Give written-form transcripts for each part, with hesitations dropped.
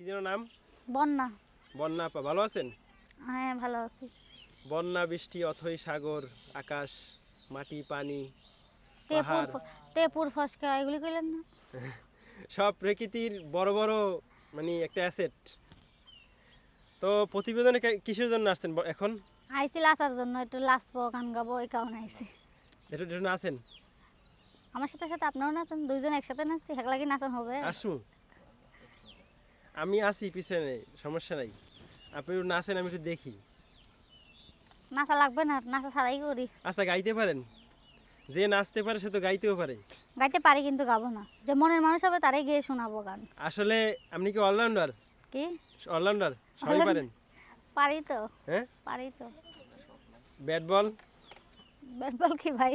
কি যেন নাম? বন্যা। বন্যা আপা, ভালো আছেন? হ্যাঁ, ভালো আছি। বন্যা, বৃষ্টি, অথই সাগর, আকাশ, মাটি, পানি, টেপুর পাহাড়, টেপুর ফসকা এগুলি কইলেন না? সব প্রকৃতির বড় বড় মানে একটা অ্যাসেট। তো প্রতিবেদনে কিসের জন্য আসছেন এখন? আইছি লাচার জন্য, একটু লাচবো, গান গাবো, এই কারণে আইছি। এটা এটা নাচেন? আমার সাথে সাথে আপনারও নাচেন, দুইজন একসাথে নাচছি, একলা কি নাচান হবে? আসুন, আমি আছি পিছনে, সমস্যা নাই। আপনি একটু নাচেন, আমি একটু দেখি। নাচা লাগবে না, নাচা ছাড়াই করি। আচ্ছা, গাইতে পারেন? যে নাচতে পারে সে তো গাইতেও পারে। গাইতে পারি কিন্তু গাবো না, যে মনের মানুষ হবে তারাই গিয়ে শোনাবো গান। আসলে আপনি কি অলরাউন্ডার? কি অলরাউন্ডার, সবই পারেন? পারি তো। হ্যাঁ, পারি তো। Bat ball? ব্যাট বল কি ভাই?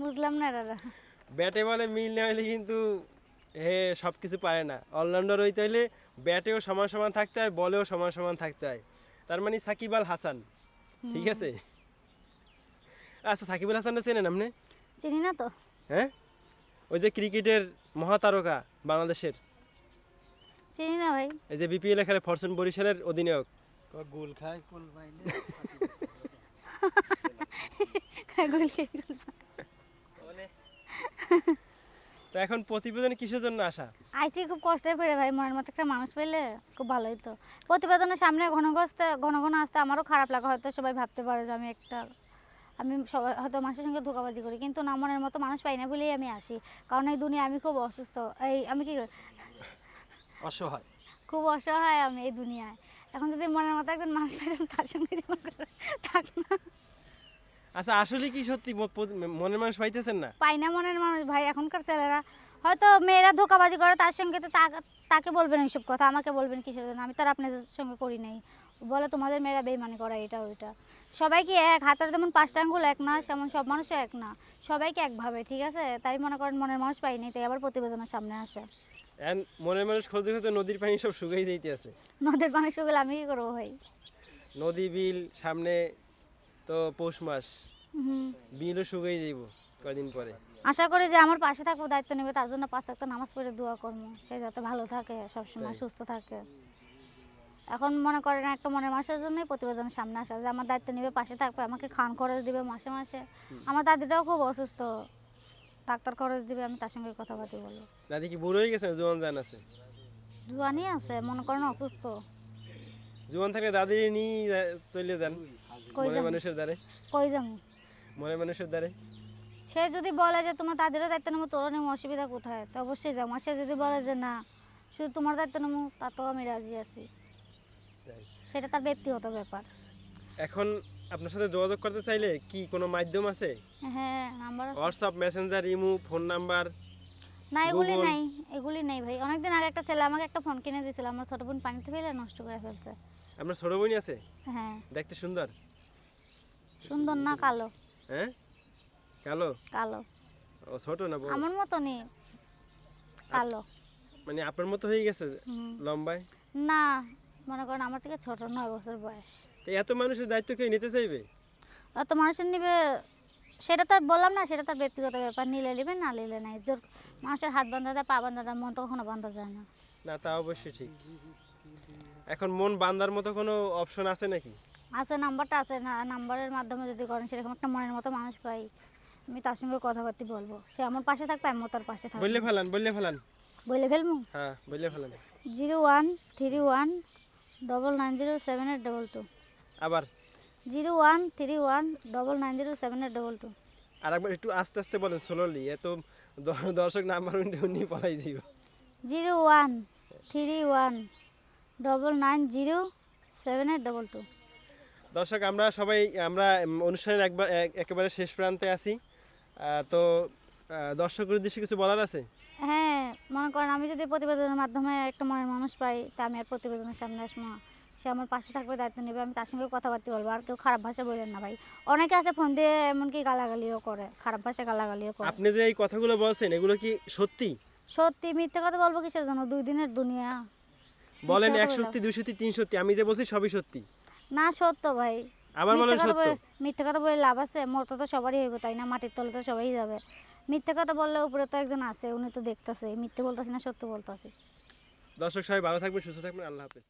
বুঝলাম না দাদা। ব্যাটে বলে মিল না হলে কিন্তু হে সব কিছু পারে না। অলরাউন্ডার হইতে হলে ব্যাটেও সমান সমান থাকতে হয়, বলেও সমান সমান থাকতে হয়। তার মানে সাকিব আল হাসান, ঠিক আছে? আচ্ছা, সাকিব আল হাসানটা চেনেন আপনি? চিনি না তো। হ্যাঁ, ওই যে ক্রিকেটের মহাতারকা বাংলাদেশের, চিনি না ভাই। এই যে বিপিএল খেলে ফরচুন বরিশালের অধিনায়ক। গোল খায় গোল পাইলে তো এখন প্রতিবেদনে কিসের জন্য আসা? আইসি খুব কষ্টে পেরে ভাই, মনের মতো একটা মানুষ পেলে খুব ভালোই তো। প্রতিবেদনের সামনে ঘন ঘন ঘন আসতে আমারও খারাপ লাগা, হয়তো সবাই ভাবতে পারে যে আমি সবাই হয়তো মানুষের সঙ্গে ধোঁকাবাজি করি, কিন্তু না, মনের মতো মানুষ পাই না বলেই আমি আসি। কারণ এই দুনিয়া আমি খুব অসুস্থ, আমি কি অসহায়। খুব অসহায় আমি এই দুনিয়ায়। এখন যদি মনের মতো একজন মানুষ পাইতাম তার সঙ্গে জীবন করে থাক না। আচ্ছা, আসলে কি সত্যি মনের মানুষ পাইতেছেন না? পাই না মনের মানুষ ভাই। এখনকার ছেলেরা হয়তো, মেয়েরা ধোঁকাবাজি করে তার সঙ্গে, তো তাকে বলবেন এইসব কথা, আমাকে বলবেন কিসের জন্য? আমি তার আপনাদের সঙ্গে করি নাই। বলে তোমাদের মেয়েরা বেইমানি করে, এটা ওইটা। সবাই কি এক? হাতের যেমন 5টা আঙ্গুল এক না, সেমন সব মানুষও এক না। সবাইকে একভাবে, ঠিক আছে? তাই মনে করেন মনের মানুষ পাইনি, তাই আবার প্রতিবেদনের সামনে আসে। মনের মানুষ খুঁজতে খুঁজতে নদীর পানি সব শুকিয়ে যাইতে আছে। নদের পানি শুকলে আমি কি করবো ভাই? নদী বিল সামনে, তো পৌষ মাস, হুম। বিলও শুকিয়ে যাইব কয়দিন পরে। আশা করি যে আমার পাশে থাকবো, দায়িত্ব নেবে, তার জন্য 5 ওয়াক্ত নামাজ পড়ে দোয়া করবো, সে যাতে ভালো থাকে, সবসময় তাই। সুস্থ থাকে। এখন মনে করেন একটা মনের মানুষের জন্যই প্রতিবেদনের সামনে আসা, যে আমার দায়িত্ব নেবে, পাশে থাকবে, আমাকে খান খরচ দিবে মাসে মাসে। আমার দাদিটাও খুব অসুস্থ, ডাক্তার খরচ দিবে, আমি তার সঙ্গে কথাবার্তা বলবো। দাদি কি বুড়ো হয়ে গেছে, জোয়ান জান আছে? জুয়ানি আছে, মনে করেন অসুস্থ। জোয়ান থাকলে দাদি নিয়ে চলে যান কই মনের যাবো? মানুষের দ্বারে। কই যাবো? মনের মানুষের দ্বারে সে যদি বলে যে তোমার দাদিরও দায়িত্ব নেবো, তোরও নেবো, অসুবিধা কোথায়? তো অবশ্যই যাবো। আর সে যদি বলে যে না, শুধু তোমার দায়িত্ব নেবো, তাতেও আমি রাজি আছি। তাই। সেটা তার ব্যক্তিগত ব্যাপার। এখন আপনার সাথে যোগাযোগ করতে চাইলে কি কোনো মাধ্যম আছে? হ্যাঁ, নাম্বার আছে। WhatsApp, Messenger, imo, phone number? না, এগুলি গুগল? নাই, এগুলি নেই ভাই। অনেকদিন আগে একটা ছেলে আমাকে একটা ফোন কিনে দিয়েছিল, আমার ছোট বোন পানিতে ফেলে নষ্ট করে ফেলছে। আপনার ছোট বোন আছে? হ্যাঁ। দেখতে সুন্দর? সুন্দর না, কালো। হ্যাঁ, কালো? কালো। ও ছোট না বড়? আমার মতনই কালো। মানে আপনার মতো হয়ে গেছে হুম। লম্বায়? না, মনে করেন আমার থেকে ছোট, 9 বছর বয়স। তো এত মানুষের দায়িত্ব কেউ নিতে চাইবে? অত মানুষের নিবে, সেটা তো আর বললাম না, সেটা তার ব্যক্তিগত ব্যাপার। নিলে নিবে, না নিলে নাই। জোর মানুষের হাত বাঁধা দেয়, পা বাঁধা দেয়, মন তো কখনো বাঁধা যায় না। না, তা অবশ্যই ঠিক। এখন মন বান্দার মতো কোনো অপশন আছে নাকি? আছে, নাম্বারটা আছে না, নাম্বারের মাধ্যমে যদি করেন সেরকম একটা মনের মতো মানুষ পাই, আমি তার সঙ্গে কথাবার্তা বলবো, সে আমার পাশে থাকবে, আমিও তার পাশে থাকবো। বললে ফেলান। বলে ফেলবো? হ্যাঁ, বললে ফেলান। 0131990782। আবার 0131990782। আর একবার একটু আস্তে আস্তে বলেন, স্লোলি, এত দর্শক নাম্বার উনি পলাই যাইব। 0131990782। দর্শক, আমরা অনুষ্ঠানের একেবারে শেষ প্রান্তে আছি। তো দর্শকের উদ্দেশ্যে কিছু বলার আছে? হ্যাঁ, মনে করেন আমি যদি প্রতিবেদনের মাধ্যমে একটা মনের মানুষ পাই, তা আমি আর প্রতিবেদনের সামনে আসবো, সে আমার পাশে থাকবে, দায়িত্ব নেবে, আমি তার সঙ্গে কথাবার্তা বলবো। আর কেউ খারাপ ভাষা বললেন না ভাই। অনেকে আছে ফোন দিয়ে এমনকি গালাগালিও করে, খারাপ ভাষা গালাগালিও করে। আপনি যে এই কথাগুলো বলছেন, এগুলো কি সত্যি? সত্যি। মিথ্যে কথা বলবো কিসের জন্য? 2 দিনের দুনিয়া। বলেন মিথ্যে এক কথা সত্যি, 2 সত্যি, 3 সত্যি। আমি যে বলছি সবই সত্যি। না, সত্য ভাই। আমার বলেন সত্য। মিথ্যে কথা বলে লাভ আছে? মরতে তো সবারই হইব, তাই না? মাটির তলে তো সবাই যাবে। মিথ্যে কথা বললে উপরে তো একজন আছে, উনি তো দেখতেছে। মিথ্যে বলতেছি না, সত্য বলতেছি। দর্শক সবাই ভালো থাকবেন, সুস্থ থাকবেন, আল্লাহ হাফেজ।